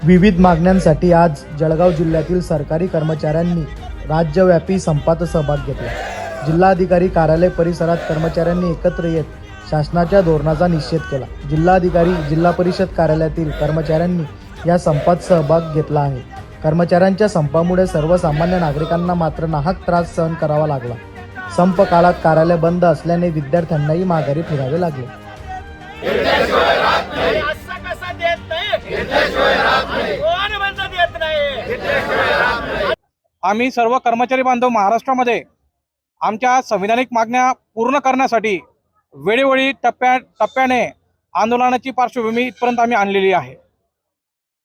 विविध मागण्यांसाठी आज जळगाव जिल्ह्यातील सरकारी कर्मचाऱ्यांनी राज्यव्यापी संपात सहभाग घेतला। जिल्हाधिकारी कार्यालय परिसरात कर्मचाऱ्यांनी एकत्र येत शासनाच्या धोरणाचा निषेध केला। जिल्हाधिकारी जिल्हा परिषद कार्यालयातील कर्मचाऱ्यांनी या संपात सहभाग घेतला आहे। कर्मचाऱ्यांच्या संपामुळे सर्वसामान्य नागरिकांना मात्र नाहक त्रास सहन करावा लागला। संप काळात कार्यालय बंद असल्याने विद्यार्थ्यांनाही माघारी फिरावे लागले। आम्ही सर्व कर्मचारी बांधव महाराष्ट्रामध्ये आमच्या संविधानिक मागण्या पूर्ण करण्यासाठी वेळोवेळी टप्प्याने आंदोलनाची पार्श्वभूमी इथपर्यंत आम्ही आणलेली आहे।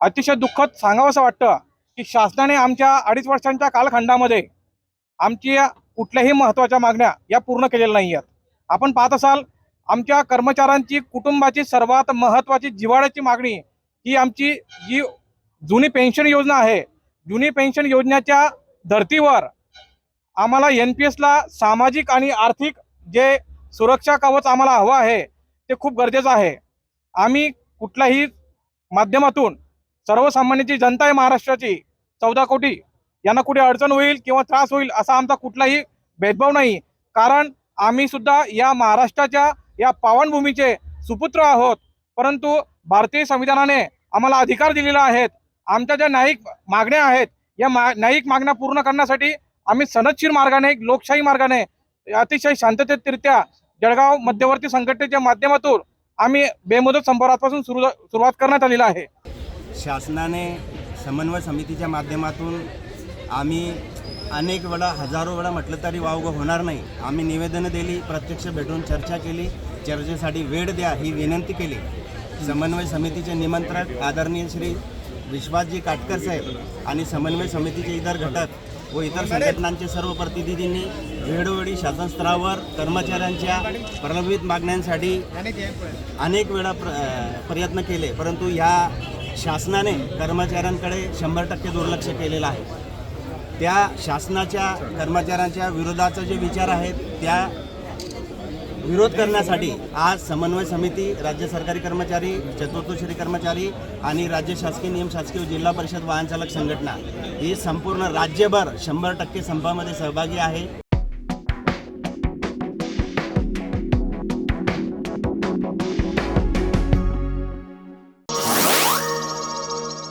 अतिशय दुःखद सांगावंसं वाटतं की शासनाने आमच्या 2.5 वर्षांच्या कालखंडामध्ये आमची कुठल्याही महत्त्वाच्या मागण्या या पूर्ण केलेल्या नाही आहेत। आपण पाहत असाल आमच्या कर्मचाऱ्यांची कुटुंबाची सर्वात महत्त्वाची जिव्हाळ्याची मागणी ही आमची जी जुनी पेन्शन योजना आहे, जुनी पेन्शन योजनेच्या धर्तीवर आम्हाला NPSला सामाजिक आणि आर्थिक जे सुरक्षा कवच आम्हाला हवं आहे ते खूप गरजेचं आहे। आम्ही कुठल्याही माध्यमातून सर्वसामान्यांची जनता आहे महाराष्ट्राची 14 कोटी यांना कुठे अडचण होईल किंवा त्रास होईल असा आमचा कुठलाही भेदभाव नाही, कारण आम्ही सुद्धा या महाराष्ट्राच्या या पावनभूमीचे सुपुत्र आहोत। परंतु भारतीय संविधानाने आम्हाला अधिकार दिलेला आहेत। आमच्या ज्या न्यायिक मागण्या आहेत या न्यायिक मागण्या पूर्ण करण्यासाठी आम्ही सनदशीर मार्गाने लोकशाही मार्गाने अतिशय शांततेतरित्या जळगाव मध्यवर्ती संघटनेच्या माध्यमातून आम्ही बेमुदत संपावर आजपासून सुरुवात करण्यात आलेला आहे। शासनाने समन्वय समितीच्या माध्यमातून आम्ही अनेक वेळा हजारो वेळा म्हटलं तरी वावगं होणार नाही, आम्ही निवेदनं दिली, प्रत्यक्ष भेटून चर्चा केली, चर्चेसाठी वेळ द्या ही विनंती केली। समन्वय समितीचे निमंत्रक आदरणीय श्री विश्वासजी काटकर साहेब आणि समन्वय समितीचे इतर घटक व इतर संघटनांचे सर्व प्रतिनिधींनी वेळोवेळी शासन स्तरावर कर्मचाऱ्यांच्या प्रलंबित मागण्यांसाठी अनेक वेळा प्रयत्न केले, परंतु या शासनाने कर्मचाऱ्यांकडे 100% दुर्लक्ष केलेलं आहे। त्या शासनाच्या कर्मचाऱ्यांच्या विरोधाचा जे विचार आहेत त्या विरोध करण्यासाठी आज समन्वय समिती, राज्य सरकारी कर्मचारी, चतुर्थश्रेणी कर्मचारी आणि राज्य शासकीय नियम शासकीय जिल्हा परिषद वाहन चालक संघटना ही संपूर्ण राज्यभर 100% संपामध्ये सहभागी आहे।